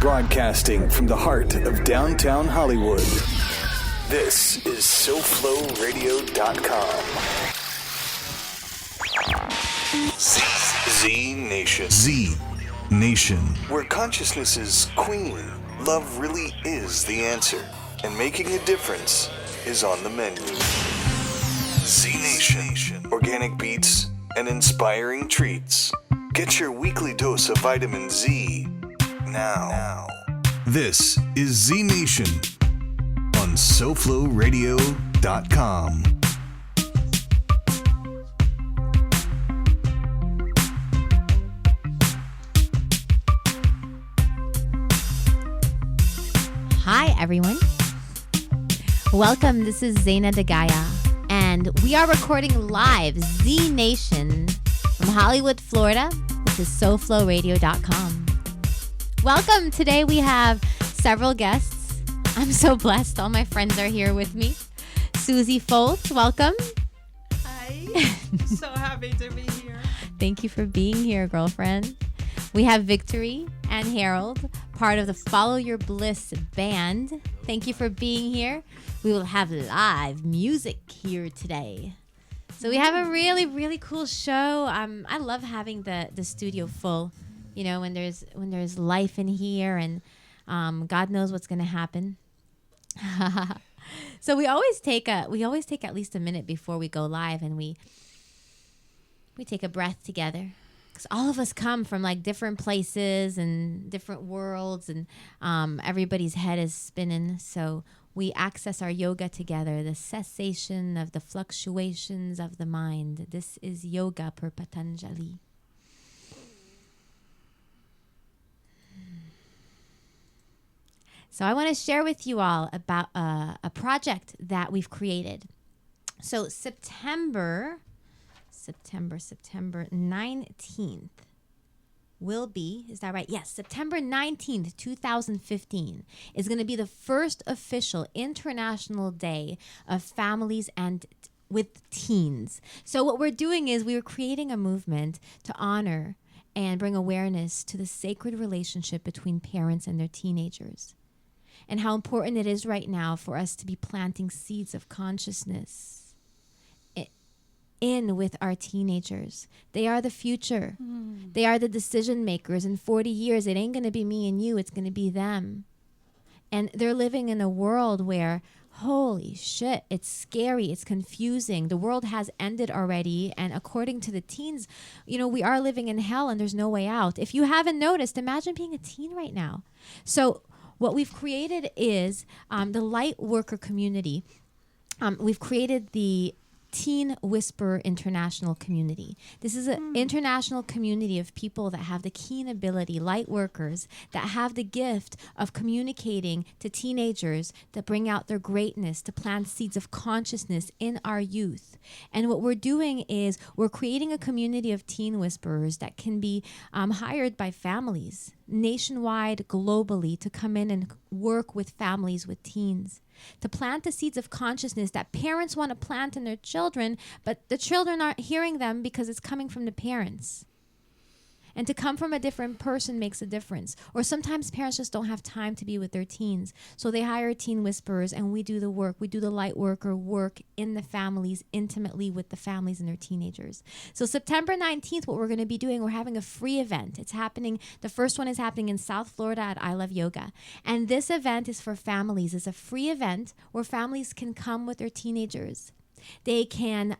Broadcasting from the heart of downtown Hollywood. This is SoFlowRadio.com. ZNation. ZNation. Where consciousness is queen, love really is the answer. And making a difference is on the menu. ZNation. Organic beats and inspiring treats. Get your weekly dose of vitamin Z now. This is ZNation on SoFlowRadio.com. Hi, everyone. Welcome. This is Zayna De Gaia, and we are recording live ZNation from Hollywood, Florida. This is SoFlowRadio.com. Welcome. Today we have several guests. I'm so blessed. All my friends are here with me. Suzy Foltz, welcome. Hi. So happy to be here. Thank you for being here, girlfriend. We have Victory and Harold, part of the Follow Your Bliss band. Thank you for being here. We will have live music here today. So we have a really, really cool show. I love having the studio full. You know, when there's life in here, and God knows what's going to happen. So we always take at least a minute before we go live, and we take a breath together. Because all of us come from like different places and different worlds, and everybody's head is spinning. So we access our yoga together, the cessation of the fluctuations of the mind. This is yoga per Patanjali. So I want to share with you all about a project that we've created. So September 19th will be, is that right? Yes, September 19th, 2015 is going to be the first official International Day of Families and with Teens. So what we're doing is we're creating a movement to honor and bring awareness to the sacred relationship between parents and their teenagers, and how important it is right now for us to be planting seeds of consciousness in with our teenagers. They are the future. They are the decision makers. In 40 years, it ain't going to be me and you. It's going to be them. And they're living in a world where, holy shit, it's scary. It's confusing. The world has ended already. And according to the teens, you know, we are living in hell and there's no way out. If you haven't noticed, imagine being a teen right now. So what we've created is the light worker community. We've created the Teen Whisperer International Community. This is an international community of people that have the keen ability, light workers, that have the gift of communicating to teenagers, that bring out their greatness, to plant seeds of consciousness in our youth. And what we're doing is we're creating a community of teen whisperers that can be hired by families nationwide, globally, to come in and work with families with teens, to plant the seeds of consciousness that parents want to plant in their children, but the children aren't hearing them because it's coming from the parents. And to come from a different person makes a difference. Or sometimes parents just don't have time to be with their teens. So they hire teen whisperers, and we do the work. We do the light worker work in the families, intimately with the families and their teenagers. So September 19th, what we're going to be doing, we're having a free event. It's happening, the first one is happening in South Florida at I Love Yoga. And this event is for families. It's a free event where families can come with their teenagers. They can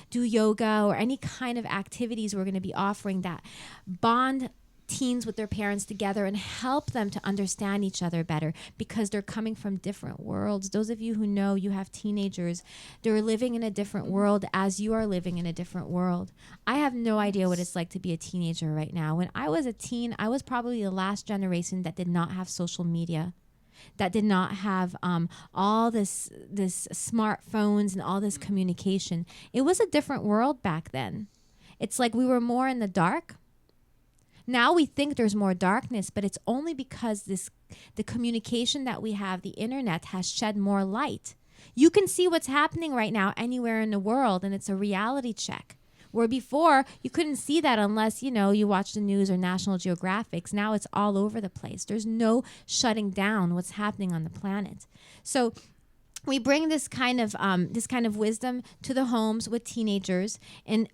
do yoga or any kind of activities we're going to be offering that bond teens with their parents together and help them to understand each other better, because they're coming from different worlds. Those of you who know you have teenagers, they're living in a different world as you are living in a different world. I have no idea what it's like to be a teenager right now. When I was a teen, I was probably the last generation that did not have social media, that did not have all this smartphones and all this communication. It was a different world back then. It's like we were more in the dark. Now we think there's more darkness, but it's only because the communication that we have, the internet, has shed more light. You can see what's happening right now anywhere in the world, and it's a reality check. Where before you couldn't see that unless, you watch the news or National Geographics. Now it's all over the place. There's no shutting down what's happening on the planet. So we bring this kind of wisdom to the homes with teenagers, and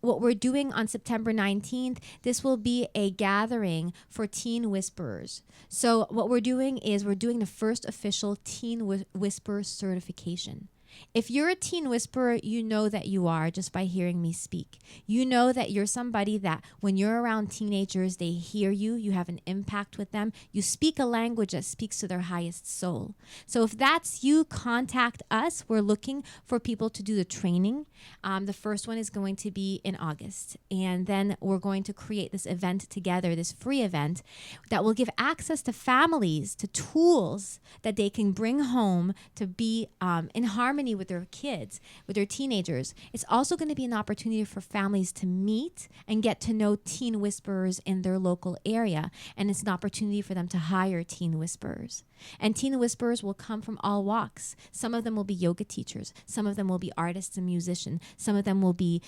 what we're doing on September 19th, this will be a gathering for teen whisperers. So what we're doing is we're doing the first official teen whisperer certification. If you're a teen whisperer, you know that you are just by hearing me speak. You know that you're somebody that when you're around teenagers, they hear you, you have an impact with them, you speak a language that speaks to their highest soul. So if that's you, contact us. We're looking for people to do the training. The first one is going to be in August. And then we're going to create this event together, this free event that will give access to families, to tools that they can bring home to be in harmony with their kids, with their teenagers. It's also going to be an opportunity for families to meet and get to know teen whisperers in their local area. And it's an opportunity for them to hire teen whisperers. And teen whisperers will come from all walks. Some of them will be yoga teachers. Some of them will be artists and musicians. Some of them will be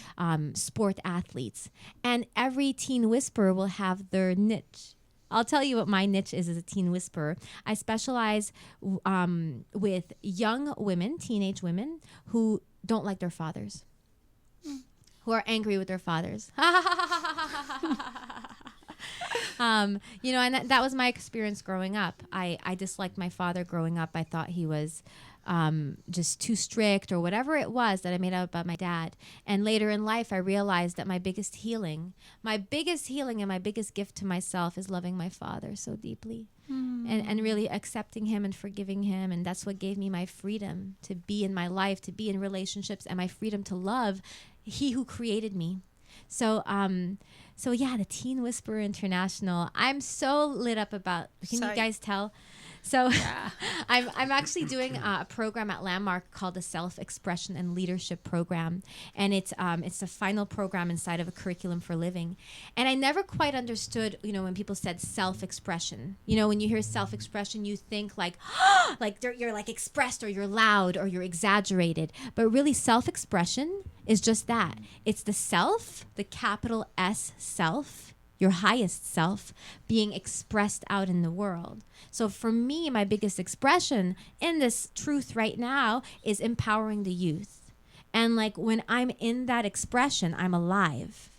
sport athletes. And every teen whisperer will have their niche. I'll tell you what my niche is as a teen whisperer. I specialize with young women, teenage women, who don't like their fathers, who are angry with their fathers. And that was my experience growing up. I disliked my father growing up. I thought he was just too strict or whatever it was that I made up about my dad. And later in life, I realized that my biggest healing and my biggest gift to myself is loving my father so deeply and really accepting him and forgiving him. And that's what gave me my freedom to be in my life, to be in relationships, and my freedom to love he who created me. So yeah, the Teen Whisperer International. I'm so lit up about. Can you guys tell? So yeah. I'm actually doing a program at Landmark called the Self-Expression and Leadership Program, and it's the final program inside of a curriculum for living. And I never quite understood, when people said self-expression. When you hear self-expression, you think like you're like expressed, or you're loud, or you're exaggerated. But really, self-expression is just that. It's the self, the capital S self, your highest self, being expressed out in the world. So for me, my biggest expression in this truth right now is empowering the youth. And when I'm in that expression, I'm alive.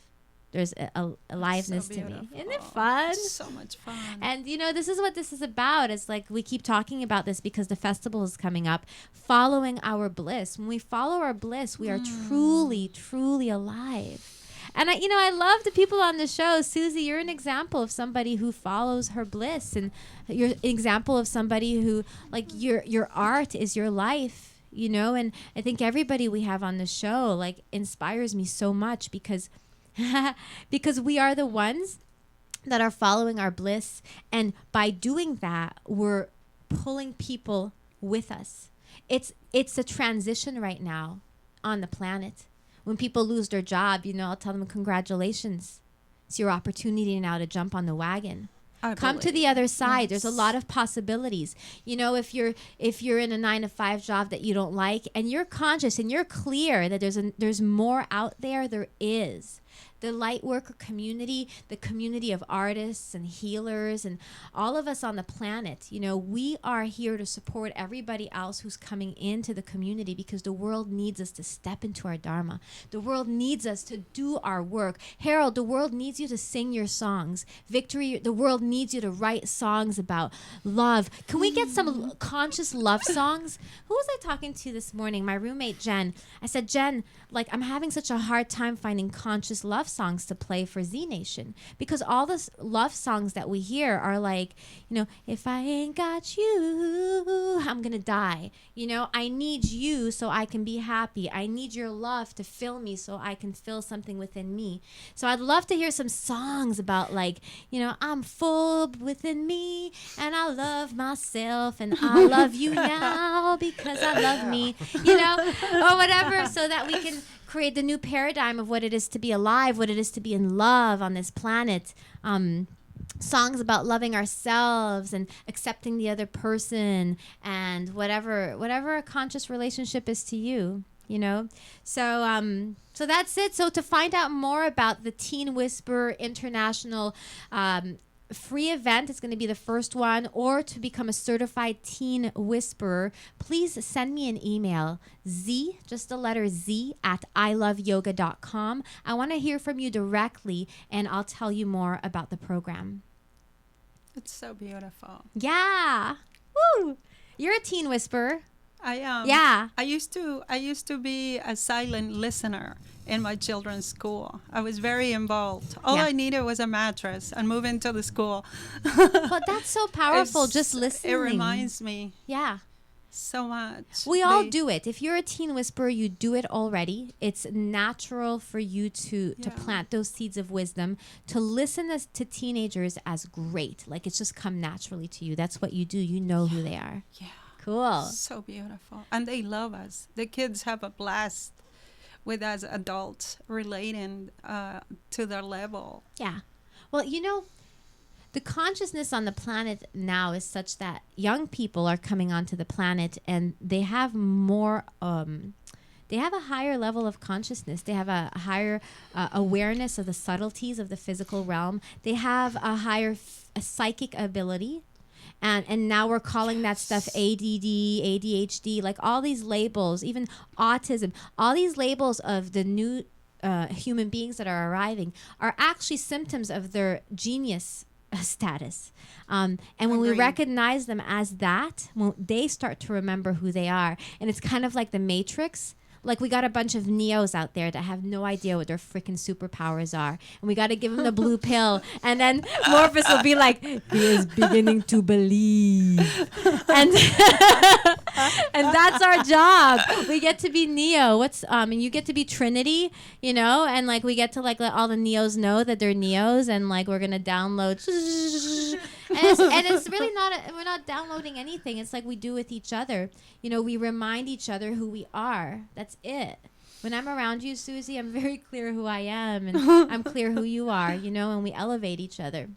There's a aliveness to me. Isn't it fun? So much fun. And this is what this is about. It's like we keep talking about this because the festival is coming up. Following our bliss. When we follow our bliss, we are truly, truly alive. And I love the people on the show. Suzy, you're an example of somebody who follows her bliss, and you're an example of somebody who, your art is your life, and I think everybody we have on the show, inspires me so much because we are the ones that are following our bliss. And by doing that, we're pulling people with us. It's a transition right now on the planet. When people lose their job, I'll tell them, congratulations. It's your opportunity now to jump on the wagon. Come to the other side. Yes. There's a lot of possibilities. If you're in a 9-to-5 job that you don't like, and you're conscious and you're clear that there's more out there, there is. The light worker community, the community of artists and healers and all of us on the planet, we are here to support everybody else who's coming into the community, because the world needs us to step into our dharma. The world needs us to do our work. Harold, the world needs you to sing your songs. Victory, the world needs you to write songs about love. Can we get some conscious love songs? Who was I talking to this morning? My roommate, Jen. I said, Jen, I'm having such a hard time finding conscious love songs to play for ZNation, because all the love songs that we hear are if I ain't got you, I'm gonna die. I need you so I can be happy. I need your love to fill me so I can feel something within me. So I'd love to hear some songs about I'm full within me and I love myself and I love you now because I love me, or whatever, so that we can create the new paradigm of what it is to be alive, what it is to be in love on this planet. Songs about loving ourselves and accepting the other person, and whatever a conscious relationship is to you. you know? So that's it. So to find out more about the Teen Whisperer International free event, it's going to be the first one, or to become a certified teen whisperer, please send me an email, just the letter Z, at iloveyoga.com. I want to hear from you directly, and I'll tell you more about the program. It's so beautiful. Yeah. Woo! You're a teen whisperer. I am. Yeah. I used to be a silent listener in my children's school. I was very involved. All I needed was a mattress and move into the school. But that's so powerful, just listening. It reminds me. Yeah. So much. We all do it. If you're a teen whisperer, you do it already. It's natural for you to plant those seeds of wisdom, to listen to teenagers as great. Like, it's just come naturally to you. That's what you do. You know who they are. Yeah. Cool. So beautiful. And they love us. The kids have a blast with us adults relating to their level. Yeah. Well, you know, the consciousness on the planet now is such that young people are coming onto the planet and they have more, they have a higher level of consciousness. They have a higher awareness of the subtleties of the physical realm. They have a higher psychic ability. And now we're calling that stuff ADD, ADHD, like all these labels, even autism, all these labels of the new human beings that are arriving are actually symptoms of their genius status. And when we recognize them as that, when they start to remember who they are. And it's kind of like the Matrix. Like, we got a bunch of Neos out there that have no idea what their freaking superpowers are. And we got to give them the blue pill. And then Morpheus will be like, he is beginning to believe. And and that's our job. We get to be Neo. And you get to be Trinity, you know? And, like, we get to, like, let all the Neos know that they're Neos. And, like, we're going to download. And it's really we're not downloading anything. It's like we do with each other. You know, we remind each other who we are. That's it. When I'm around you, Suzy, I'm very clear who I am, and I'm clear who you are, you know, and we elevate each other.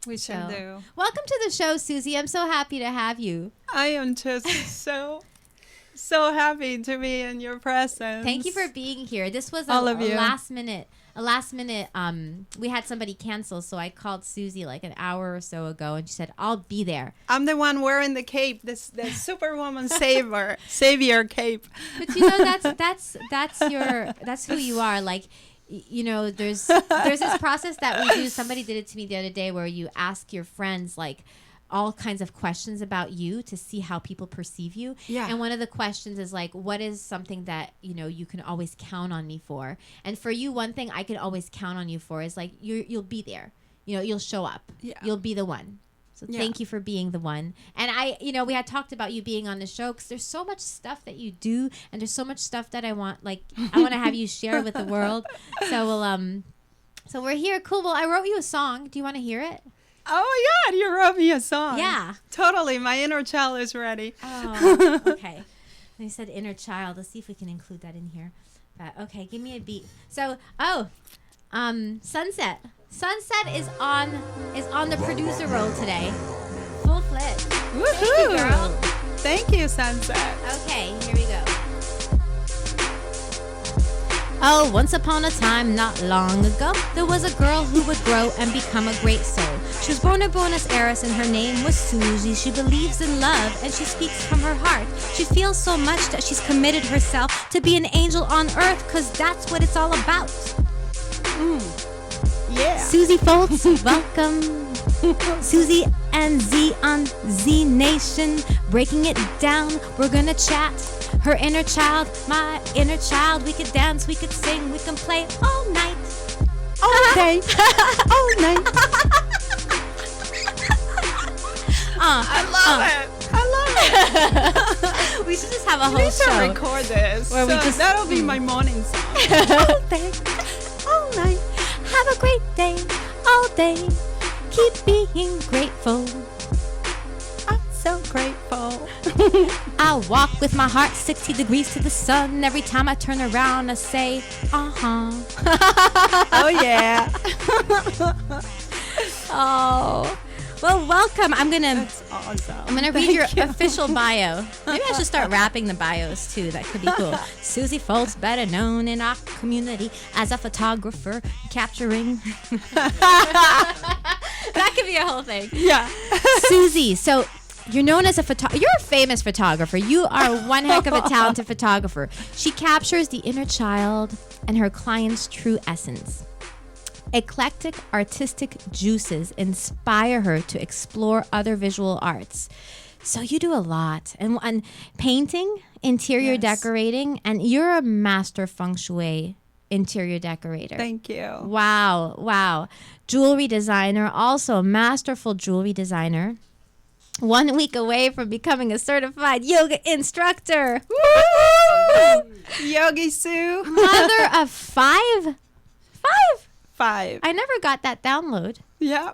We sure do. Welcome to the show, Suzy. I'm so happy to have you. I am just so happy to be in your presence. Thank you for being here. This was a last minute, we had somebody cancel, so I called Suzy like an hour or so ago, and she said, I'll be there. I'm the one wearing the cape, the Superwoman savior cape. But you know, that's who you are. Like, you know, there's this process that we do. Somebody did it to me the other day where you ask your friends, like, all kinds of questions about you to see how people perceive you. Yeah. And one of the questions is like, what is something that, you know, you can always count on me for? And for you, one thing I can always count on you for is like, you'll be there. You know, you'll show up. Yeah. You'll be the one. So thank you for being the one. And we had talked about you being on the show because there's so much stuff that you do, and there's so much stuff that I want to have you share with the world. So we're here. Cool. Well, I wrote you a song. Do you want to hear it? Oh, yeah, you wrote me a song. Yeah. Totally. My inner child is ready. Oh, okay. And I said inner child. Let's see if we can include that in here. But, okay, give me a beat. So, Sunset. Sunset is on the producer role today. Full fledged. Woohoo! Thank you, girl. Thank you, Sunset. Okay, here we go. Oh, once upon a time, not long ago, there was a girl who would grow and become a great soul. She was born in Buenos Aires and her name was Suzy. She believes in love and she speaks from her heart. She feels so much that she's committed herself to be an angel on earth, cause that's what it's all about. Yeah. Suzy Foltz, welcome. Suzy and Z on ZNation, breaking it down. We're gonna chat. Her inner child, my inner child. We could dance, we could sing, we can play all night, all day, all night. I love it. We should just have a whole show. We should record this. That'll be my morning song. All day, all night. Have a great day, all day. Keep being grateful. I'm so grateful. I walk with my heart 60 degrees to the sun. Every time I turn around, I say, uh-huh. Oh, yeah. Oh. Well, welcome. That's awesome. I'm gonna read your official bio. Maybe I should start rapping the bios too. That could be cool. Suzy Foltz, better known in our community as a photographer, capturing. That could be a whole thing. Yeah. Suzy, so you're known as you're a famous photographer. You are one heck of a talented photographer. She captures the inner child and her client's true essence. Eclectic artistic juices inspire her to explore other visual arts. So you do a lot. And painting, interior decorating, and you're a master Feng Shui interior decorator. Thank you. Wow. Jewelry designer, also a masterful jewelry designer. 1 week away from becoming a certified yoga instructor. Woo! Yogi Sue. Mother of five. 5. I never got that download. Yeah.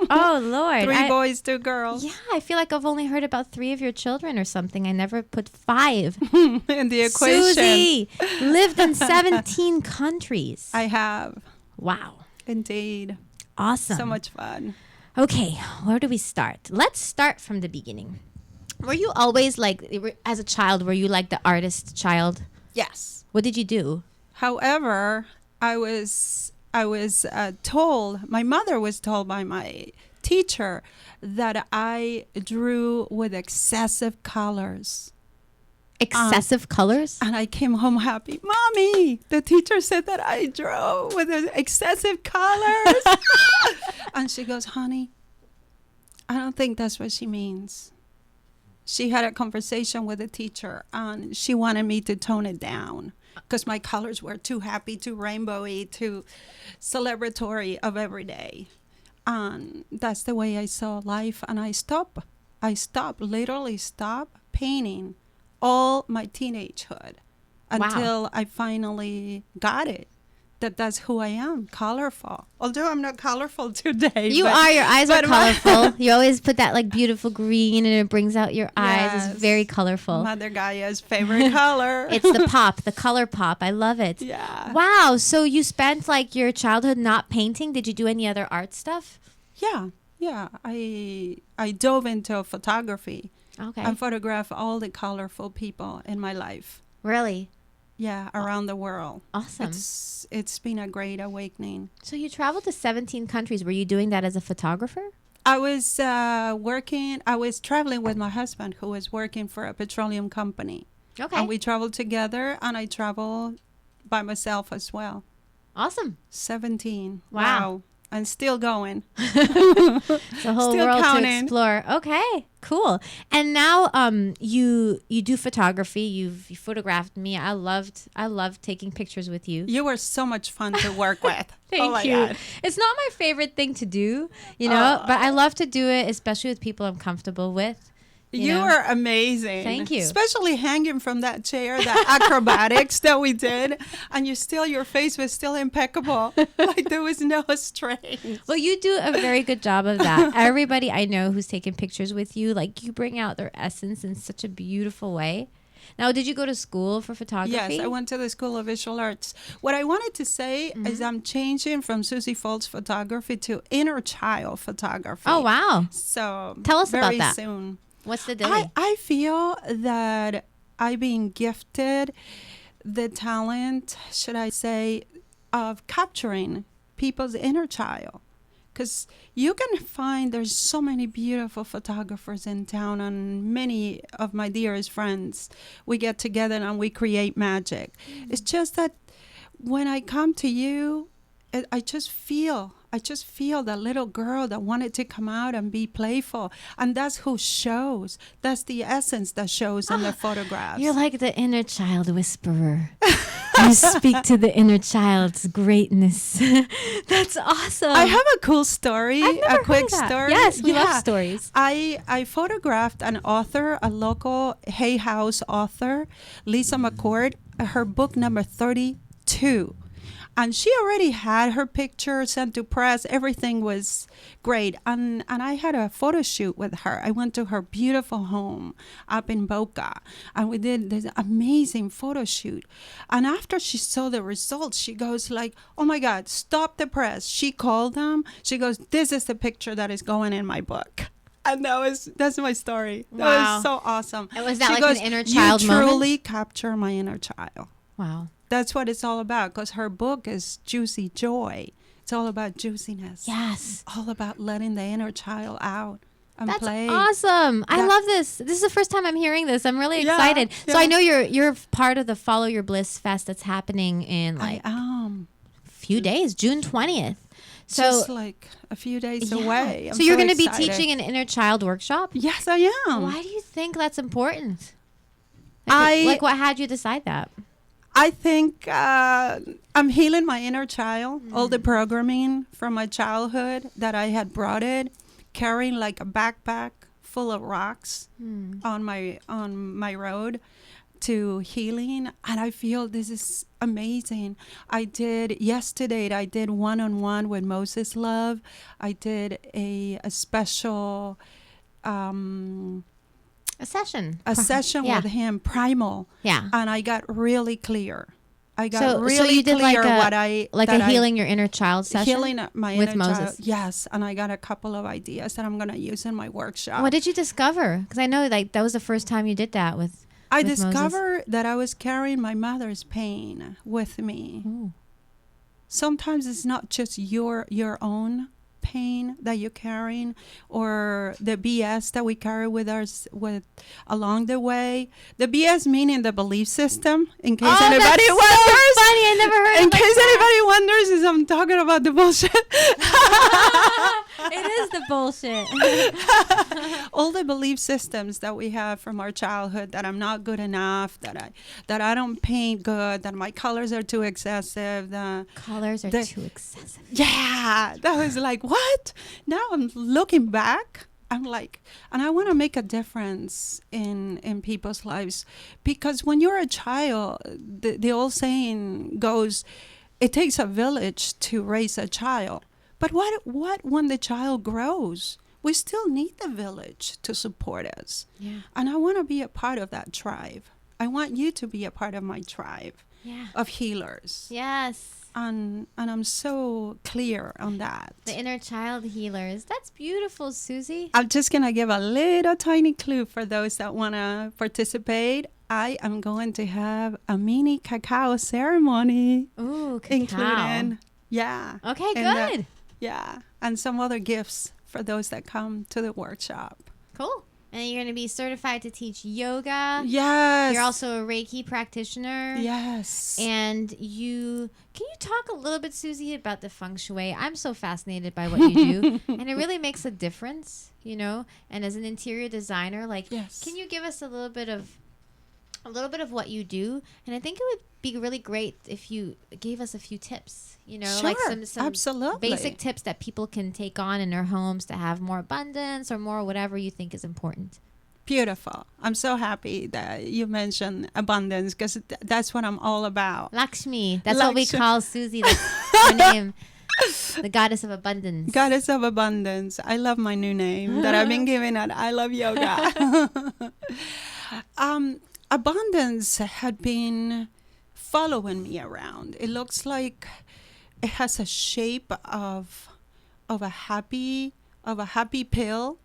Oh, Lord. 3 boys, 2 girls. Yeah, I feel like I've only heard about 3 of your children or something. I never put 5. In the equation. Suzy lived in 17 countries. I have. Wow. Indeed. Awesome. So much fun. Okay, where do we start? Let's start from the beginning. Were you always as a child, were you like the artist child? Yes. What did you do? However, I was told, my mother was told by my teacher that I drew with excessive colors. Excessive colors? And I came home happy. Mommy, the teacher said that I drew with excessive colors. And she goes, honey, I don't think that's what she means. She had a conversation with the teacher and she wanted me to tone it down because my colors were too happy, too rainbowy, too celebratory of every day. And that's the way I saw life. And I literally stopped painting all my teenagehood until I finally got it. That's who I am, colorful. Although I'm not colorful today. You are. Your eyes are colorful. You always put that like beautiful green and it brings out your eyes. Yes. It's very colorful. Mother Gaia's favorite color. It's the pop, the color pop. I love it. Yeah. Wow. So you spent like your childhood not painting. Did you do any other art stuff? Yeah. I dove into photography. Okay. And photographed all the colorful people in my life. Really? Yeah, around the world. Awesome. It's been a great awakening. So you traveled to 17 countries. Were you doing that as a photographer? I was traveling with my husband who was working for a petroleum company. Okay. And we traveled together and I traveled by myself as well. Awesome. 17. Wow. And still going. It's a whole Still world counting. to explore. Okay, cool. And now you do photography. You photographed me. I loved taking pictures with you. You were so much fun to work with. Thank you. God. It's not my favorite thing to do, but I love to do it, especially with people I'm comfortable with. You were amazing. Thank you. Especially hanging from that chair, the acrobatics that we did. And your face was still impeccable. Like there was no strain. Well, you do a very good job of that. Everybody I know who's taken pictures with you, like you bring out their essence in such a beautiful way. Now, did you go to school for photography? Yes, I went to the School of Visual Arts. What I wanted to say is I'm changing from Suzy Foltz photography to inner child photography. Oh, wow. So tell us about very that. soon. What's the deal? I feel that I've been gifted the talent, should I say, of capturing people's inner child. Because you can find there's so many beautiful photographers in town, and many of my dearest friends, we get together and we create magic. It's just that when I come to you, I just feel that little girl that wanted to come out and be playful. And that's who shows. That's the essence that shows in the photographs. You're like the inner child whisperer. You speak to the inner child's greatness. That's awesome. I have a cool story, a quick story. Yes, we love stories. I photographed an author, a local Hay House author, Lisa McCord, her book number 32. And she already had her picture sent to press. Everything was great. And I had a photo shoot with her. I went to her beautiful home up in Boca, and we did this amazing photo shoot. And after she saw the results, she goes like, oh my God, stop the press. She called them. She goes, this is the picture that is going in my book. And that's my story. That Wow. was so awesome. And was that She like goes, an inner child you moment? truly capture my inner child. Wow. That's what it's all about, because her book is Juicy Joy. It's all about juiciness. Yes. All about letting the inner child out and That's play. awesome. I That- love this. This is the first time I'm hearing this. I'm really Yeah, excited. So yeah. I know you're part of the Follow Your Bliss Fest that's happening in like I am. a few days, June 20th. So Just like a few days yeah. away. I'm So you're going to be excited. teaching an inner child workshop? Yes, I am. Why do you think that's important? I- Like what had you decide that? I think I'm healing my inner child. All the programming from my childhood that I had brought it, carrying like a backpack full of rocks on my road to healing. And I feel this is amazing. Yesterday I did one-on-one with Moses Love. I did a special A session. session Yeah. with him, Primal. Yeah. And I got really clear. I got So really you did clear like a that I- healing your inner child session? healing my with inner child. Moses. Yes, and I got a couple of ideas that I'm gonna use in my workshop. What did you discover? Because I know like that was the first time you did that with I with Moses. discovered that I was carrying my mother's pain with me. Ooh. Sometimes it's not just your own pain that you're carrying, or the BS that we carry with us with along the way. The BS meaning the belief system. In case Oh, anybody that's so wonders, funny. I never heard in of it like case that. anybody wonders, is I'm talking about the bullshit. It is the bullshit. All the belief systems that we have from our childhood, that I'm not good enough, that I don't paint good, that my colors are too excessive, Colors are The- too excessive. yeah, that was like, what? Now I'm looking back, I'm like, and I want to make a difference in people's lives, because when you're a child, the old saying goes, it takes a village to raise a child. But what when the child grows? We still need the village to support us. Yeah. And I want to be a part of that tribe. I want you to be a part of my tribe Yeah. of healers. Yes. And I'm so clear on that. The inner child healers. That's beautiful, Suzy. I'm just going to give a little tiny clue for those that want to participate. I am going to have a mini cacao ceremony, Ooh, cacao. including, yeah. Okay, and good. yeah, and some other gifts for those that come to the workshop. Cool. And you're going to be certified to teach yoga. Yes. You're also a Reiki practitioner. Yes. And can you talk a little bit, Suzy, about the Feng Shui? I'm so fascinated by what you do. And it really makes a difference, you know? And as an interior designer, like, Yes. can you give us a little bit of what you do? And I think it would be really great if you gave us a few tips, you know, like Sure, some absolutely. basic tips that people can take on in their homes to have more abundance or more whatever you think is important. Beautiful. I'm so happy that you mentioned abundance, because that's what I'm all about. Lakshmi, that's what we Lakshmi. call Suzy. That's her name, the goddess of abundance. Goddess of abundance. I love my new name that I've been given at I Love Yoga. Abundance had been following me around. It looks like it has a shape of a happy pill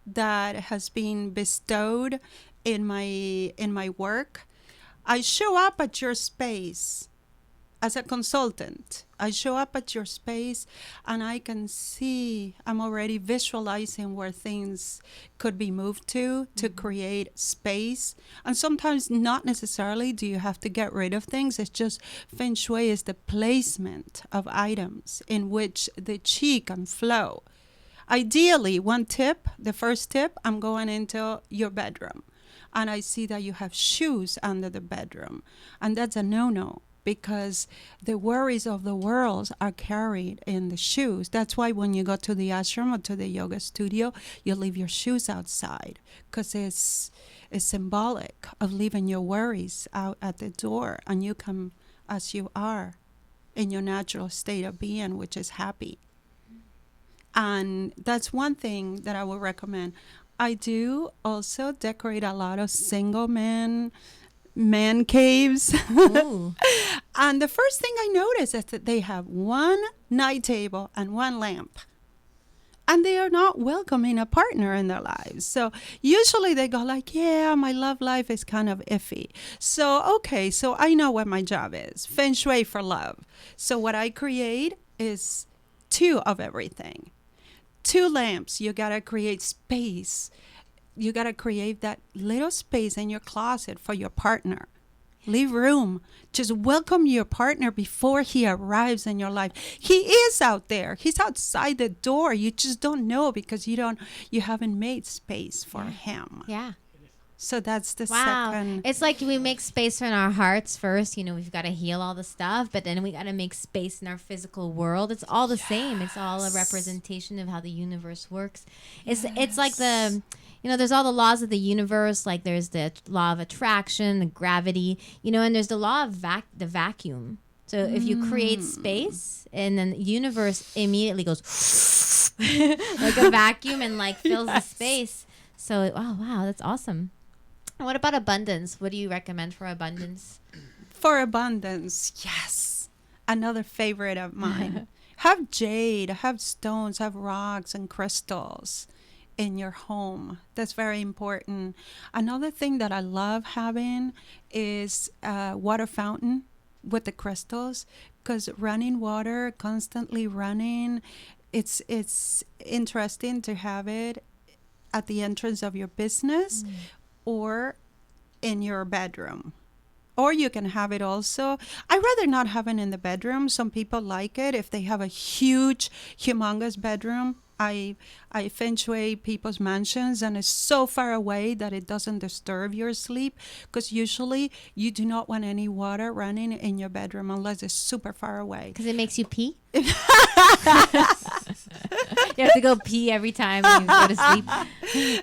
that has been bestowed in my work. I show up at your space as a consultant. I show up at your space and I can see, I'm already visualizing where things could be moved to create space. And sometimes not necessarily do you have to get rid of things. It's just Feng Shui is the placement of items in which the qi can flow. Ideally, the first tip, I'm going into your bedroom and I see that you have shoes under the bedroom. And that's a no-no, because the worries of the world are carried in the shoes. That's why when you go to the ashram or to the yoga studio, you leave your shoes outside, because it's symbolic of leaving your worries out at the door and you come as you are. in your natural state of being, which is happy. And that's one thing that I would recommend. I do also decorate a lot of single man caves. Ooh. And the first thing I notice is that they have one night table and one lamp. And they are not welcoming a partner in their lives. So usually they go like, yeah, my love life is kind of iffy. So, okay, so I know what my job is. Feng Shui for love. So what I create is 2 of everything. 2 lamps. You got to create space. You got to create that little space in your closet for your partner. Leave room. Just welcome your partner before he arrives in your life. He is out there. He's outside the door. You just don't know because you haven't made space for him. Yeah. So that's the Wow. second. It's like we make space in our hearts first. You know, we've got to heal all the stuff, but then we got to make space in our physical world. It's all the same. It's all a representation of how the universe works. It's like the, you know, there's all the laws of the universe. Like there's the law of attraction, the gravity, you know, and there's the law of the vacuum. So if you create space, and then the universe immediately goes like a vacuum and like fills the space. So, oh, wow, that's awesome. What about abundance? What do you recommend for abundance? For abundance, yes. Another favorite of mine. Have jade, have stones, have rocks and crystals in your home. That's very important. Another thing that I love having is a water fountain with the crystals, because running water, constantly running, it's interesting to have it at the entrance of your business or in your bedroom. Or you can have it also. I'd rather not have it in the bedroom. Some people like it if they have a huge, humongous bedroom. I feng shui people's mansions, and it's so far away that it doesn't disturb your sleep, because usually you do not want any water running in your bedroom unless it's super far away. Because it makes you pee? You have to go pee every time you go to sleep.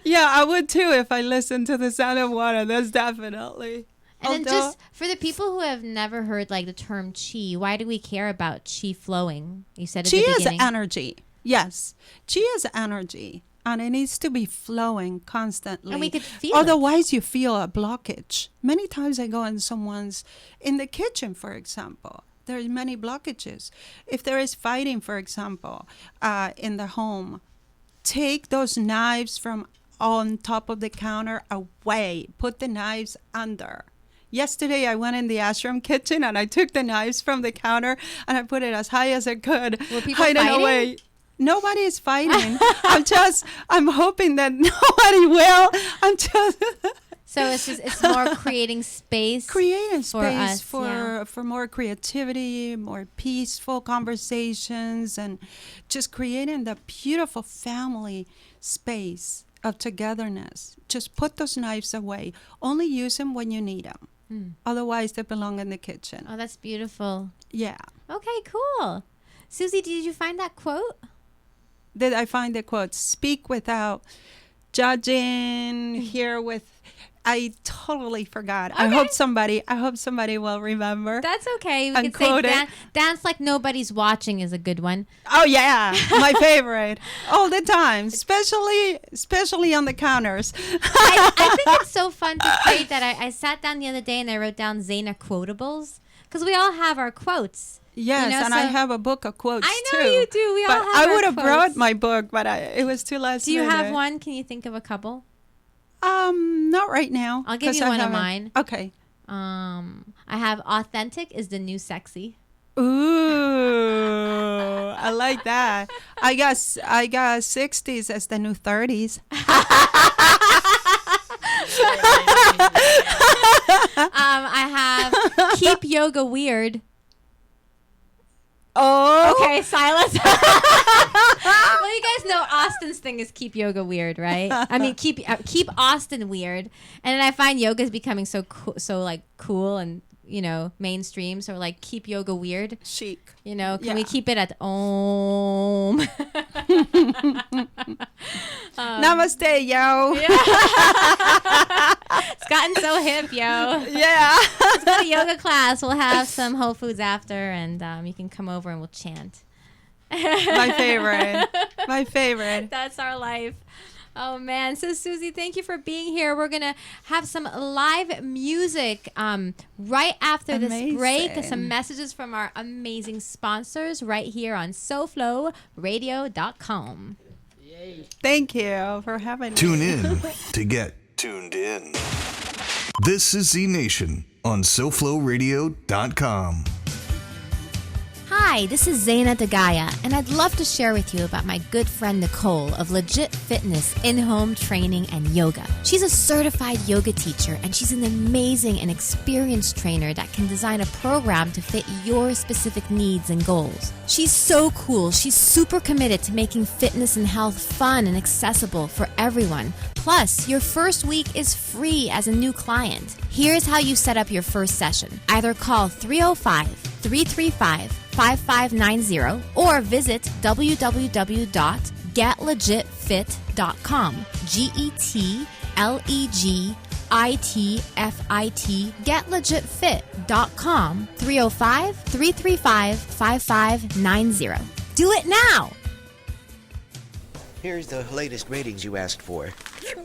Yeah, I would too if I listened to the sound of water. That's definitely. And then just for the people who have never heard like the term chi, why do we care about chi flowing? You said at Chi the is beginning. energy. Yes. Chi is energy. And it needs to be flowing constantly. And we could feel Otherwise, you feel a blockage. Many times I go in the kitchen, for example. There are many blockages. If there is fighting, for example, in the home, take those knives from on top of the counter away. Put the knives under. Yesterday, I went in the ashram kitchen and I took the knives from the counter and I put it as high as I could. Were people hiding fighting? away. Nobody is fighting. I'm hoping that nobody will. So it's more creating space. Creating for space us, for more creativity, more peaceful conversations, and just creating the beautiful family space of togetherness. Just put those knives away. Only use them when you need them. Otherwise, they belong in the kitchen. Oh, that's beautiful. Yeah. Okay, cool. Suzy, did you find that quote? Did I find the quote? Speak without judging. Hear with. I totally forgot. Okay. I hope somebody will remember. That's okay. We And can say quote it. dance like nobody's watching is a good one. Oh yeah, my favorite all the time, especially on the counters. I think it's so fun to create that. I sat down the other day and I wrote down Zayna quotables, because we all have our quotes. Yes, You know, and I have a book of quotes I know too. you do. We all But have I our would have quotes. brought my book, but it was too last Do you minute. have one? Can you think of a couple? Not right now. I'll give 'cause you I one of haven't- mine. Okay. I have authentic is the new sexy. Ooh, I like that. I got 60s as the new 30s. I have keep yoga weird. Oh. Okay, silence. Well, you guys know Austin's thing is keep yoga weird, right? I mean, keep Austin weird. And then I find yoga is becoming so cool and, you know, mainstream. So like keep yoga weird. Chic. You know, can Yeah. we keep it at Om? Namaste, yo. It's gotten so hip, yo. Yeah. Let's go to yoga class. We'll have some Whole Foods after, and you can come over and we'll chant. My favorite. My favorite. That's our life. Oh, man. So, Suzy, thank you for being here. We're going to have some live music right after this break. Some messages from our amazing sponsors right here on SoFloRadio.com. Thank you for having me. Tune in to get tuned in. This is ZNation on SoFloRadio.com. Hi, this is Zayna De Gaia, and I'd love to share with you about my good friend Nicole of Legit Fitness in-home training and yoga. She's a certified yoga teacher, and she's an amazing and experienced trainer that can design a program to fit your specific needs and goals. She's so cool. She's super committed to making fitness and health fun and accessible for everyone. Plus, your first week is free as a new client. Here's how you set up your first session. Either call 305-335-5590 or visit www.getlegitfit.com. GETLEGITFIT. Getlegitfit.com. 305-335-5590. Do it now! Here's the latest ratings you asked for.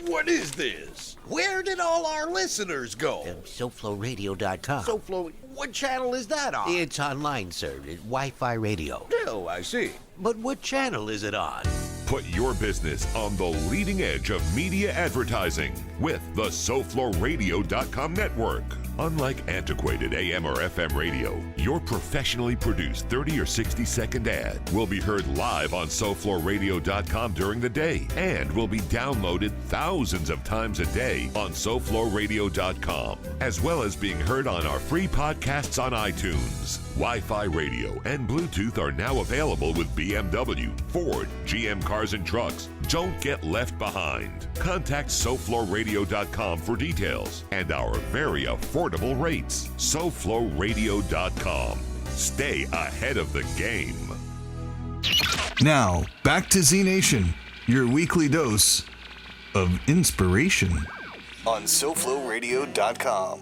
What is this? Where did all our listeners go? SoFloRadio.com. SoFlo, what channel is that on? It's online, sir. Wi-Fi radio. Oh, I see. But what channel is it on? Put your business on the leading edge of media advertising with the SoFloRadio.com network. Unlike antiquated AM or FM radio, your professionally produced 30 or 60-second ad will be heard live on SoFloRadio.com during the day and will be downloaded thousands of times a day on SoFloRadio.com, as well as being heard on our free podcasts on iTunes. Wi-Fi radio and Bluetooth are now available with BMW, Ford, GM Cars and Trucks. Don't get left behind. Contact SoFloRadio.com for details and our very affordable rates. SoFloRadio.com. Stay ahead of the game. Now, back to ZNation, your weekly dose of inspiration on SoFloRadio.com.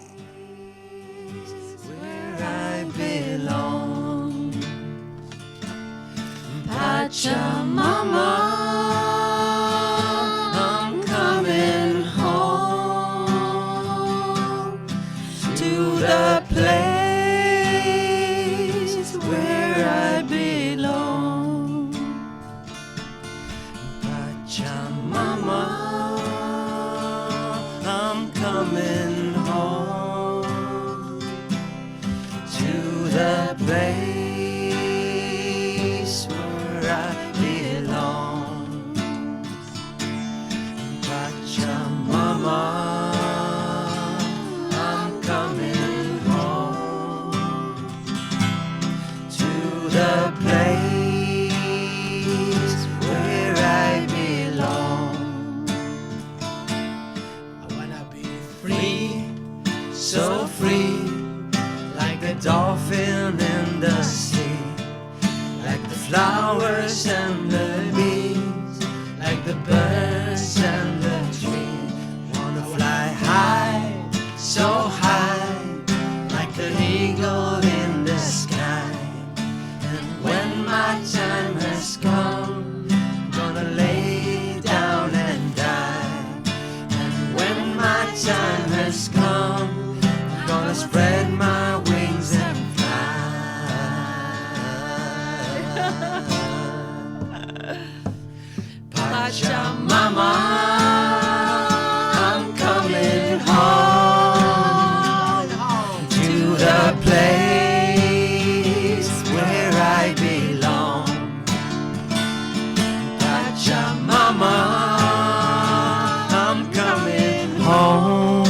I belong, Pachamama, I'm coming home to the place where I belong. Pachamama, I'm coming home to the place where I belong. Pachamama, I'm coming home to the place where I belong. I wanna be free, so free, like the dolphin in the sea, like the flowers and the bees, like the birds and the trees. Wanna fly high, so high, like the eagle in the sky. And when my time has come, I'm gonna lay down and die. And when my time has come, I'm gonna spread my wings and fly. Pachamama, I'm coming home to the place where I belong. Pachamama, I'm coming home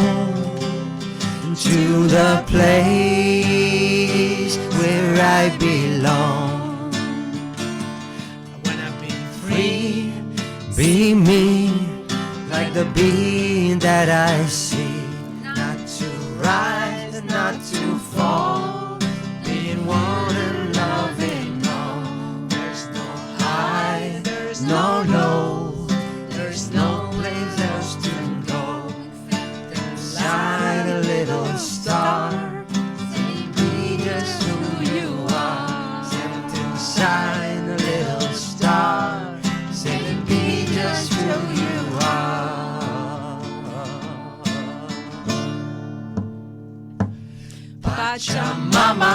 to the place where I belong. I wanna be free, be me, like the bee that I see. Not to rise, not to fall, being one and loving all. There's no high, there's no low, there's no place else to go. There's Pachamama,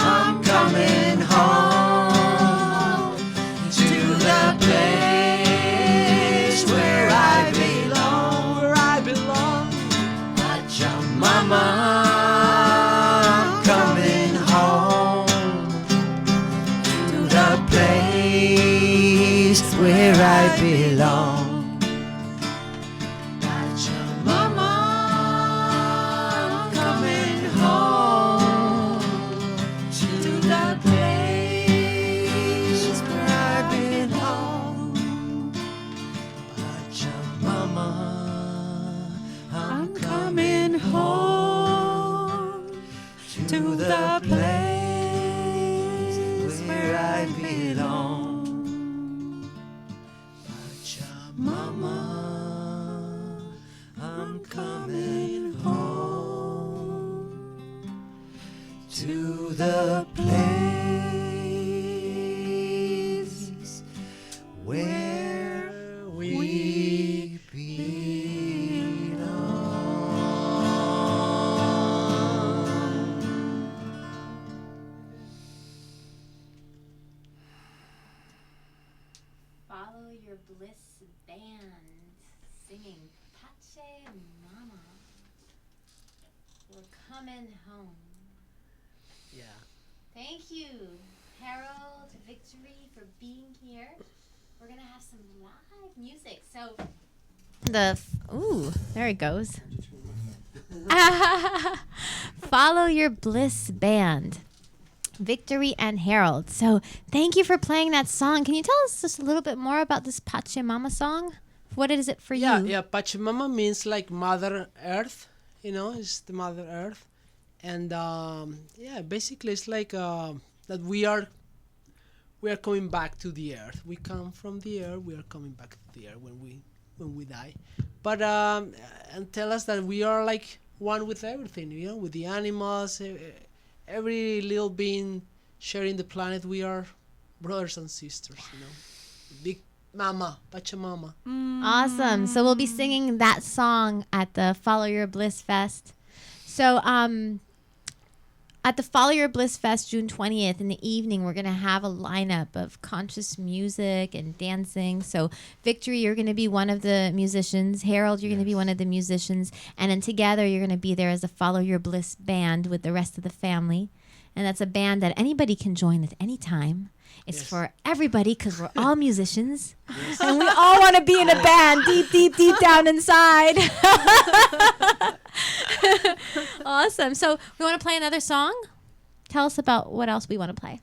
I'm coming home to the place where I belong. Pachamama, I'm coming home to the place where I belong. Pachamama, I'm coming home to the place where I belong. Pachamama, I'm coming home to the place where I belong. Pachamama, I'm coming home to the place where we belong. Follow Your Bliss Band singing Pache Mama. We're coming home. Yeah. Thank you, Harold, Victory, for being here. We're going to have some live music. So, there it goes. Follow Your Bliss Band. Victory and Harold. So thank you for playing that song. Can you tell us just a little bit more about this Pachamama song? What is it for you? Yeah, Pachamama means like Mother Earth, it's the Mother Earth. And basically it's like that we are coming back to the earth. We come from the earth, we are coming back to the earth when we die. But and tell us that we are like one with everything, with the animals, every little being sharing the planet. We are brothers and sisters, Big Mama, Pachamama. Awesome. So we'll be singing that song at the Follow Your Bliss Fest. So at the Follow Your Bliss Fest, June 20th, in the evening, we're going to have a lineup of conscious music and dancing. So, Victory, you're going to be one of the musicians. Harold, you're going to be one of the musicians. And then together, you're going to be there as a Follow Your Bliss band with the rest of the family. And that's a band that anybody can join at any time. It's for everybody because we're all musicians. And we all want to be in a band deep, deep, deep down inside. Awesome. So we want to play another song? Tell us about what else we want to play.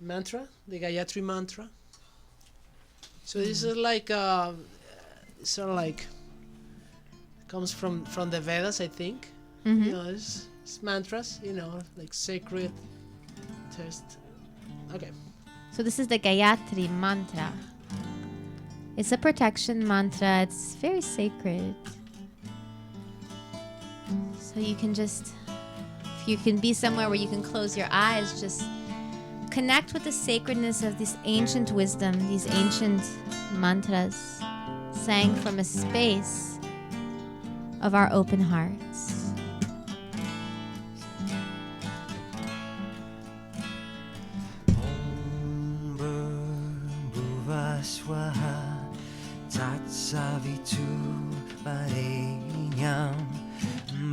Mantra, the Gayatri mantra. So this is like, sort of like, comes from the Vedas, I think. Mm-hmm. It's mantras, like sacred text. Okay. So this is the Gayatri mantra. It's a protection mantra. It's very sacred. So you can just, if you can be somewhere where you can close your eyes, just connect with the sacredness of this ancient wisdom, these ancient mantras sang from a space of our open hearts. Swaha Tatsavitu Varenyam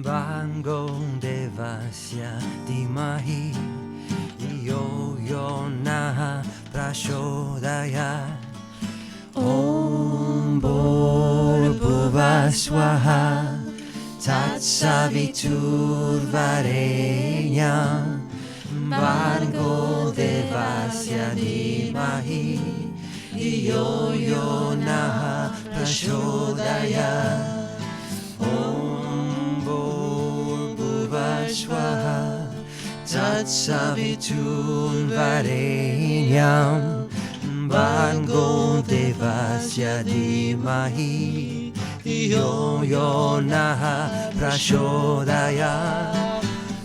Bango Devasya Dimahi Yo Naha Prashodaya Om Bhuva Swaha Tatsavitur Varenyam Bango Devasya Dimahi Yo Naha Prashodaya Om Bhuva Swaha Tatsavitur Varenyam Bhargo Devasya Dhimahi Yo Naha Prashodaya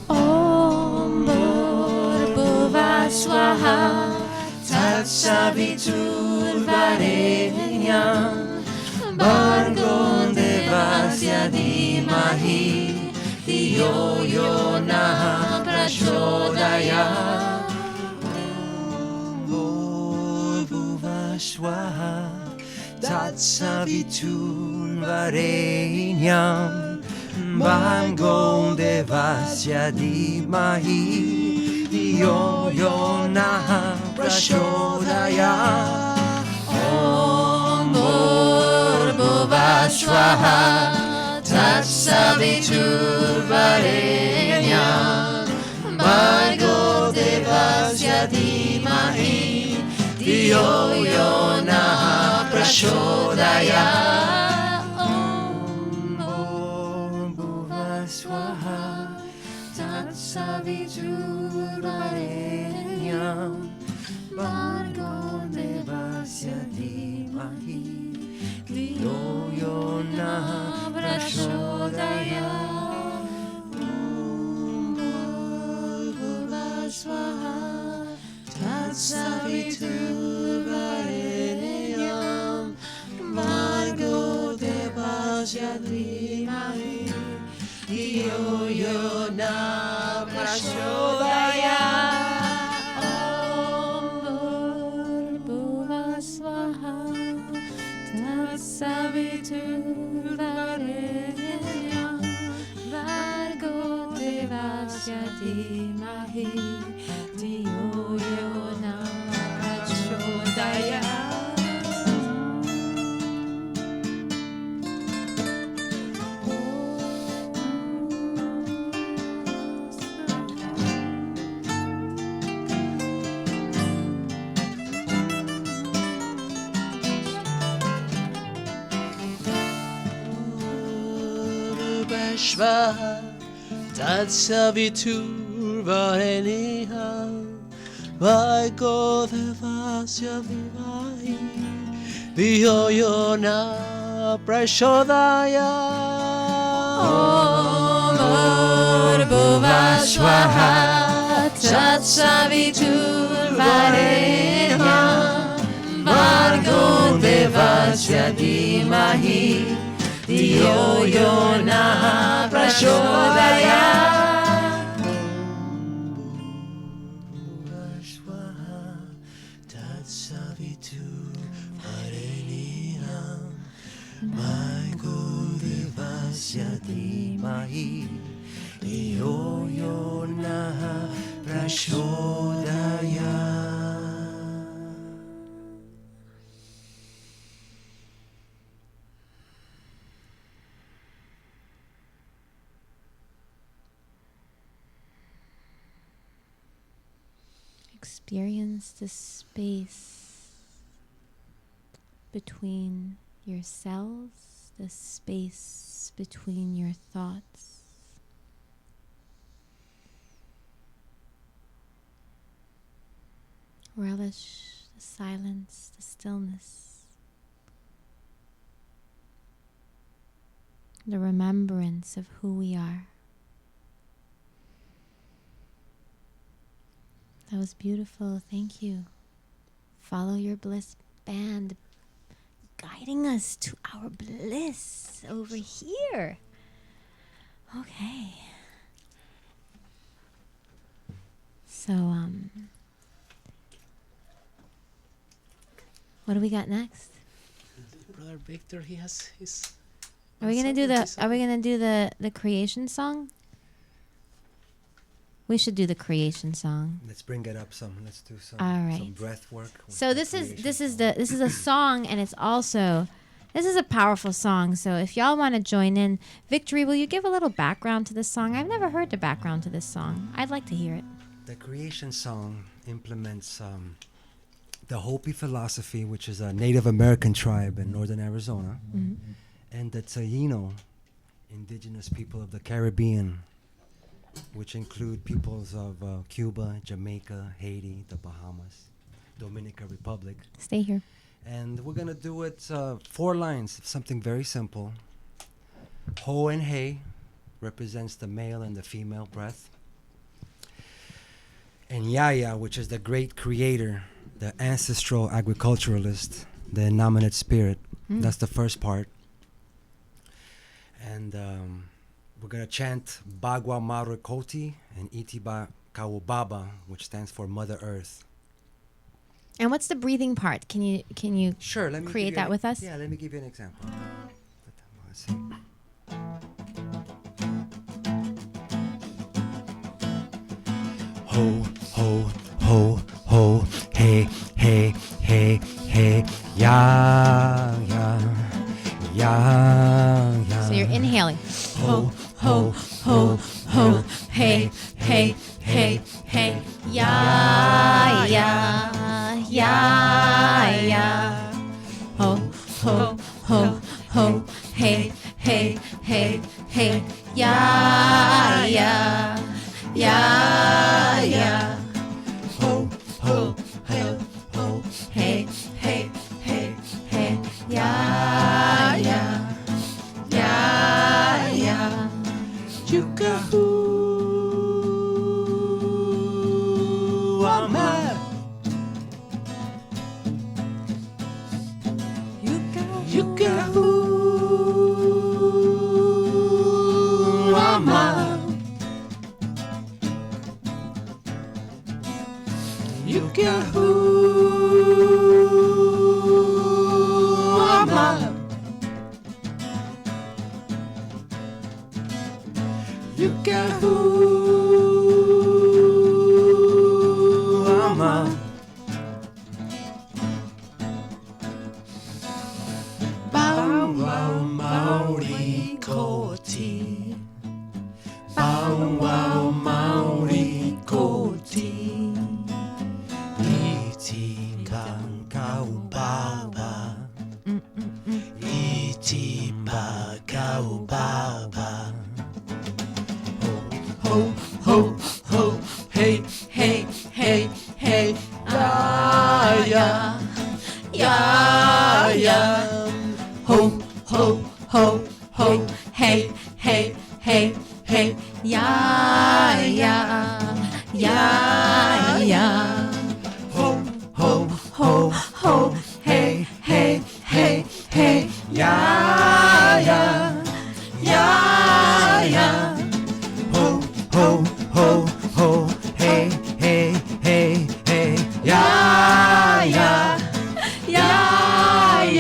Om Bhuva Swaha Tatsavitur Varenyam Bhargo Devasya Dhimahi Dio yo na prashodaya. Bhuva swaha tatsavitur varenyam Bhargo devasya dhimahi Dio yo na prashodaya. Om Bhuva swaha tatsavitur varenyam Bhargo devasya dhimahi Dio yo na prashodaya. Om Bhuva swaha tatsavitur varenyam Bhargo devasya dhimahi Dio yo na prashodaya. Om Bhuva swaha tatsavitur varenyam Bhargo devasya dhimahi Dio yo na prashodaya. Savitur varenyam Bhargo devasya dhimahi Dio yo na prachodaya. Swaha tatsavitur varenyam Bhargo devasya dhimahi Dio yo na prashodaya. Om Bhuva swaha tatsavitur varenyam Bhargo devasya dhimahi Dio yo na prashodaya. Bhuva swaha tatsavitur varenyam Bhargo devasya dhimahi Dio yo na prashodaya. Experience the space between your cells, the space between your thoughts. Relish the silence, the stillness, the remembrance of who we are. That was beautiful. Thank you. Follow Your Bliss band guiding us to our bliss over here. Okay. So, what do we got next? Brother Victor, he has his. Are we gonna do the creation song? We should do the creation song. Let's bring it up some. Let's do some, All right. some breath work. So this is a song, and it's also this is a powerful song. So if y'all want to join in, Victory, will you give a little background to this song? I've never heard the background to this song. I'd like to hear it. The creation song implements the Hopi philosophy, which is a Native American tribe in northern Arizona, and the Taino, indigenous people of the Caribbean, which include peoples of Cuba, Jamaica, Haiti, the Bahamas, Dominican Republic. Stay here. And we're going to do it 4 lines, something very simple. Ho and Hey represents the male and the female breath. And Yaya, which is the great creator, the ancestral agriculturalist, the innominate spirit. That's the first part. And We're going to chant Bagua Maru Koti and Itiba Kawababa, which stands for Mother Earth. And what's the breathing part? Can you Sure, let me create that with us? Yeah, let me give you an example. Let's see. Ho, ho, ho, ho, hey, hey, hey, hey, ya, ya, ya, ya. So you're inhaling. Ho, ho, ho, ho, Hey, hey, hey, hey, ya, ya, ya, ya. Ho, ho, ho, ho, hey, hey, hey, hey, ya, ya, ya, ya. Ho, ho, ho, ho, hey, hey, hey, hey, ya, ya, ya, ya. Amar. Amar. Amar. Amar. Bow wow Maori Koti. Bow wow Maori Koti. Iti kang kau baba. Iti ba kau baba. Ho ho ho hey hey hey hey ya ya ya ho ho ho ho Hey, hey, hey, hey, ya, ya, ya, ya. ho ho ho ho hey hey hey hey ya ya ya ya ho ho ho ho hey hey hey hey ya ya ya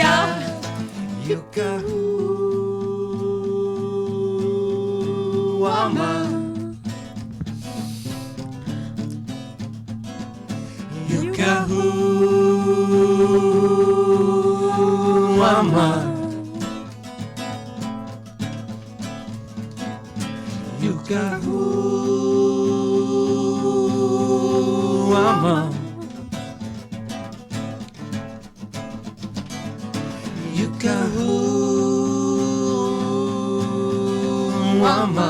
ya yuka wama yuka wama yuka wama yuka wama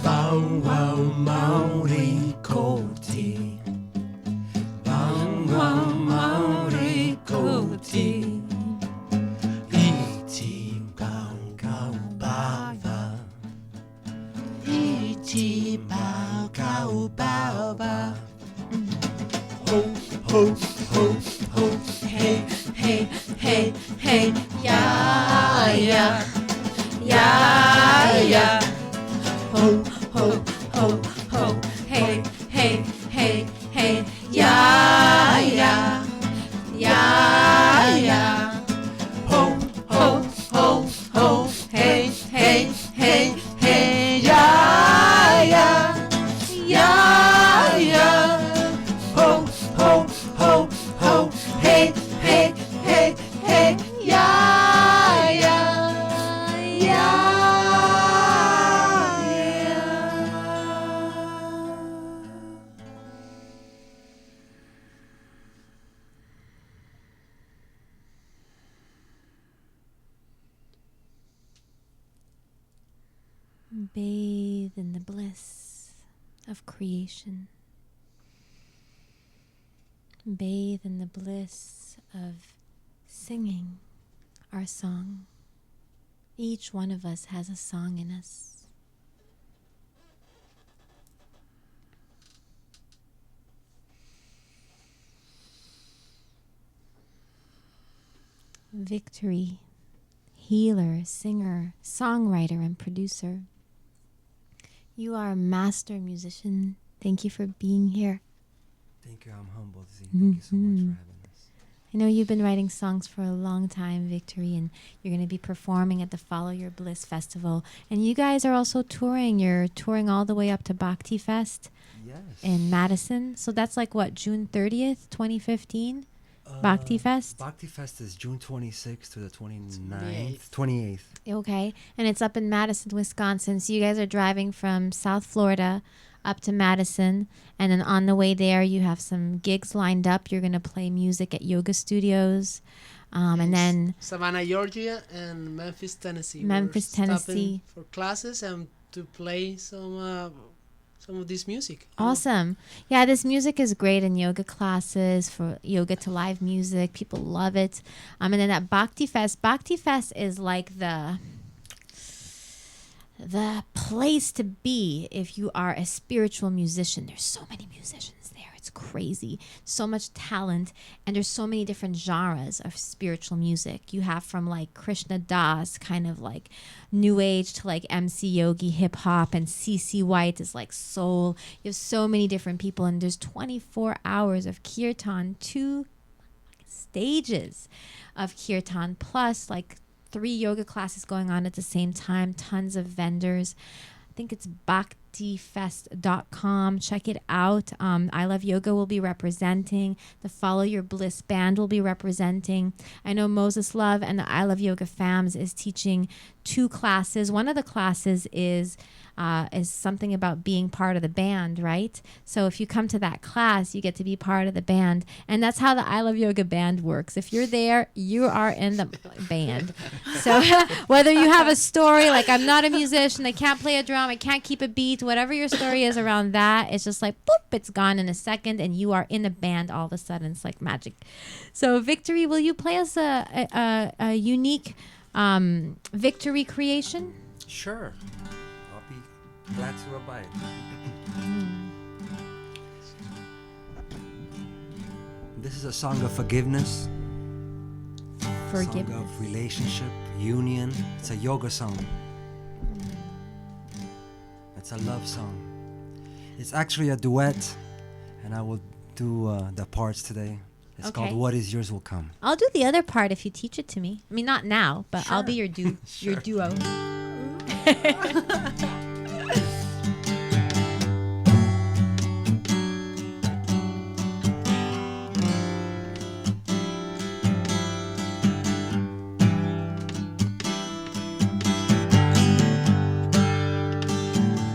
bow wow Maori Koti bow wow Maori Koti iti bow kau bava iti bow kau bava ho ho ho ho hey hey hey hey ya ya ya ya ho ho ho ho hey hey hey hey ya ya ya ya ho ho ho ho hey hey hey hey ya ya ya ya ho ho ho ho hey hey hey hey ya ya ya Bathe in the bliss of creation. Bathe in the bliss of singing our song. Each one of us has a song in us. Victory healer, singer, songwriter, and producer. You are a master musician. Thank you for being here. Thank you. I'm humbled, Z. Thank you so much for having us. I know you've been writing songs for a long time, Victory, and you're going to be performing at the Follow Your Bliss Festival. And you guys are also touring. You're touring all the way up to Bhakti Fest in Madison. So that's like what, June 30th, 2015? Bhakti Fest? Bhakti Fest is June 26th to the 28th. Okay. And it's up in Madison, Wisconsin. So you guys are driving from South Florida up to Madison. And then on the way there, you have some gigs lined up. You're going to play music at yoga studios. And then Savannah, Georgia, and Memphis, Tennessee. Memphis, We're Tennessee. stopping for classes and to play some of this music. Awesome. Yeah, this music is great in yoga classes, for yoga to live music. People love it. And then at Bhakti Fest is like the place to be if you are a spiritual musician. There's so many musicians there. It's crazy. So much talent. And there's so many different genres of spiritual music. You have from like Krishna Das, kind of like new age, to like MC Yogi hip hop, and CC White is like soul. You have so many different people, and there's 24 hours of kirtan, 2 stages of kirtan, plus like 3 yoga classes going on at the same time, tons of vendors. I think it's bhaktifest.com. Check it out. I Love Yoga will be representing. The Follow Your Bliss band will be representing. I know Moses Love and the I Love Yoga fams is teaching 2 classes. One of the classes is something about being part of the band, right? So if you come to that class, you get to be part of the band. And that's how the I Love Yoga band works. If you're there, you are in the band. So whether you have a story, like I'm not a musician, I can't play a drum, I can't keep a beat, whatever your story is around that, it's just like, boop, it's gone in a second, and you are in the band all of a sudden. It's like magic. So Victory, will you play us a unique Victory creation? Sure. I'll be glad to abide. This is a song of forgiveness. Forgiveness. Song of relationship, union. It's a yoga song. It's a love song. It's actually a duet, and I will do the parts today. It's called What Is Yours Will Come. I'll do the other part if you teach it to me. I mean, not now, but Sure. I'll be your Sure. your duo.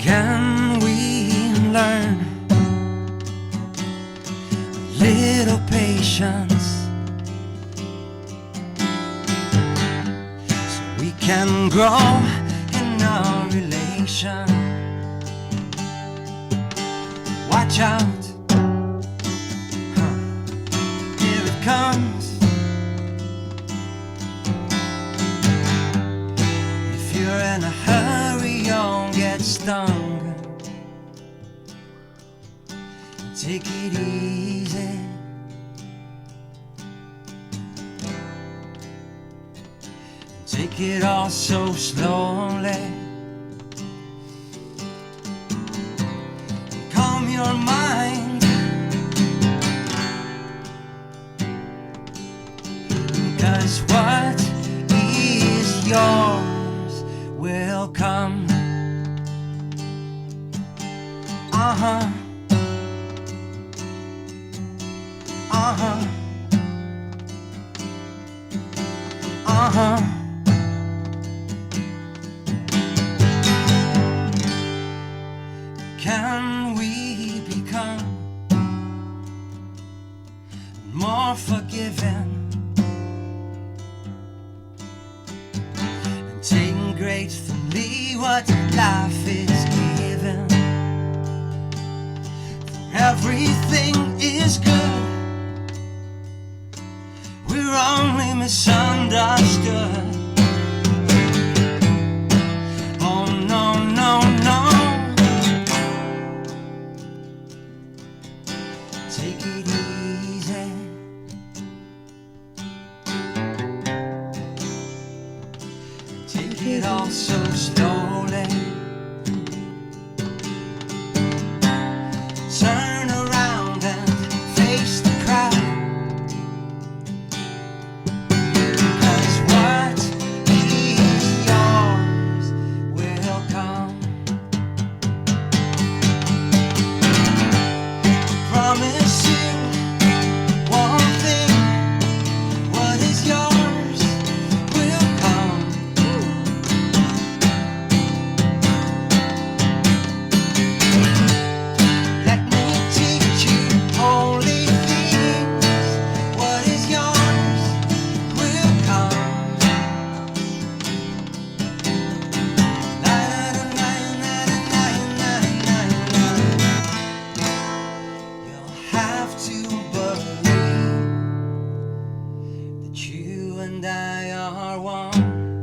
Can we learn a little patience so we can grow in our relation? Watch out, here it comes. If you're in a hurry, you'll get stung. Take it easy. Take it all so slowly. Calm your mind. Cause what is yours will come. Uh-huh. Uh-huh. Uh-huh. Can we become more forgiving and taking gratefully what life is giving? For everything is good. We're only misunderstood. Oh no, no, no. Take it easy. and I are one.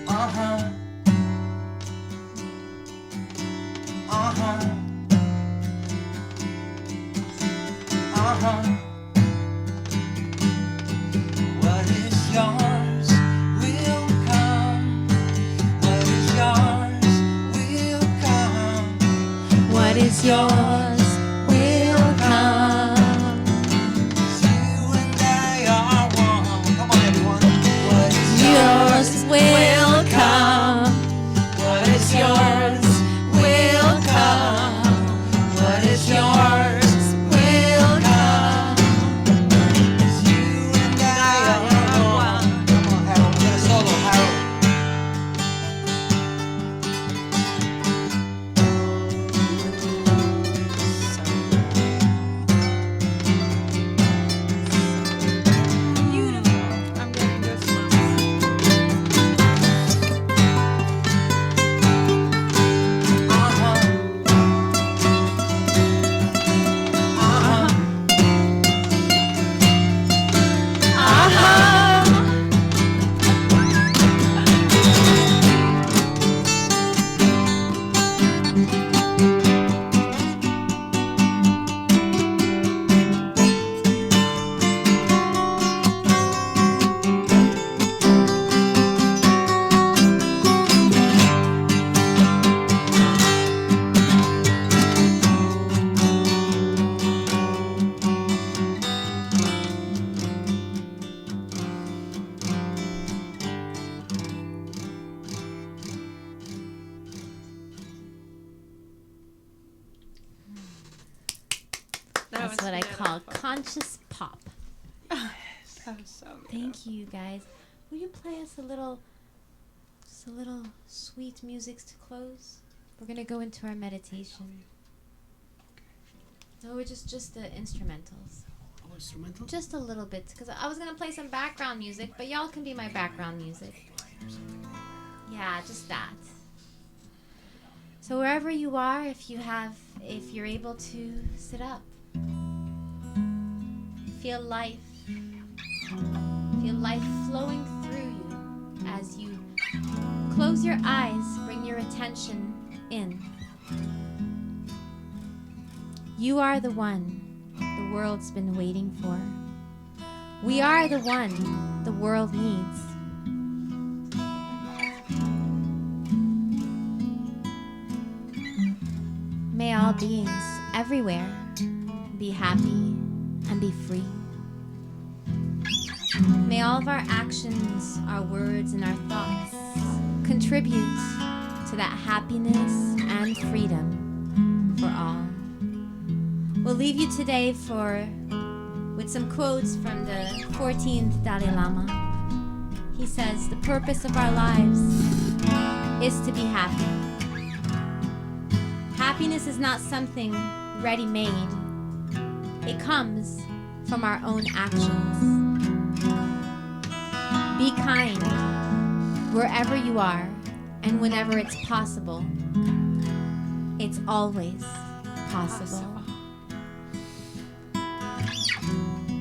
Uh-huh. Uh-huh. Uh-huh. What is yours will come. What is yours will come. What is yours will come. You and I are one. Come on, everyone. What is Yours will come. What is yours will come. What is yours will come. You and I are one. Come on, Harold. Get a solo, Harold. I'm getting goosebumps. That's what I call conscious pop. That was so beautiful. Thank you, guys. Will you play us a little, just a little sweet music to close? We're gonna go into our meditation. No, we're just the instrumentals. Oh, instrumental? Just a little bit, because I was gonna play some background music, but y'all can be my background music. Yeah, just that. So wherever you are, if you're able to sit up, feel life flowing through you as you close your eyes, bring your attention in. You are the one the world's been waiting for. We are the one the world needs. May all beings everywhere be happy and be free. May all of our actions, our words, and our thoughts contribute to that happiness and freedom for all. We'll leave you today with some quotes from the 14th Dalai Lama. He says, "The purpose of our lives is to be happy. Happiness is not something ready-made. It comes from our own actions. Be kind wherever you are and whenever it's possible. It's always possible."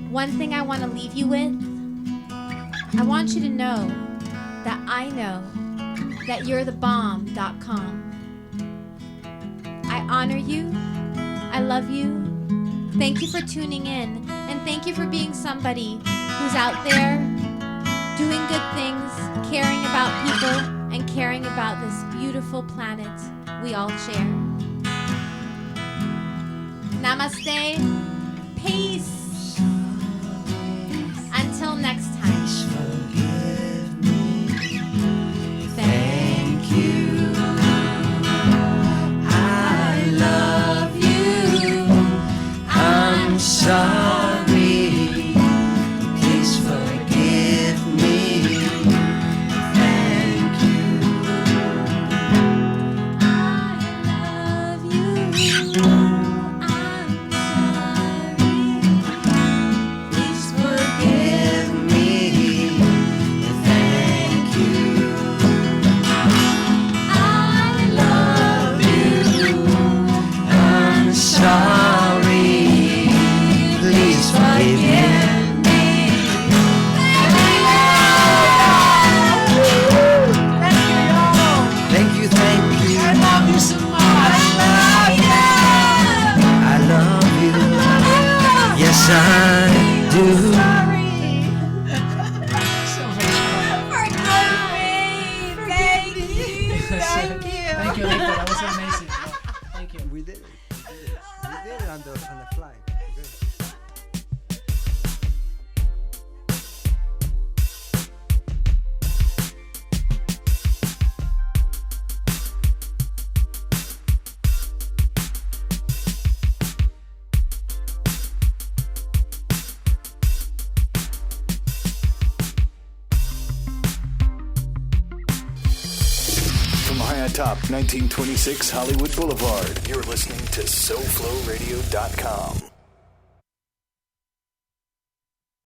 One thing I want to leave you with, I want you to know that I know that you're the bomb.com. I honor you. I love you. Thank you for tuning in, and thank you for being somebody who's out there doing good things, caring about people, and caring about this beautiful planet we all share. Namaste. Peace. Until next time. Thank you. I love you. I'm sorry. Please forgive me. Thank you. I love you. I'm sorry. Please forgive me. Thank you. I love you. I'm sorry. Please forgive me. on the fly. Okay. Atop 1926 Hollywood Boulevard. You're listening to SoFloRadio.com.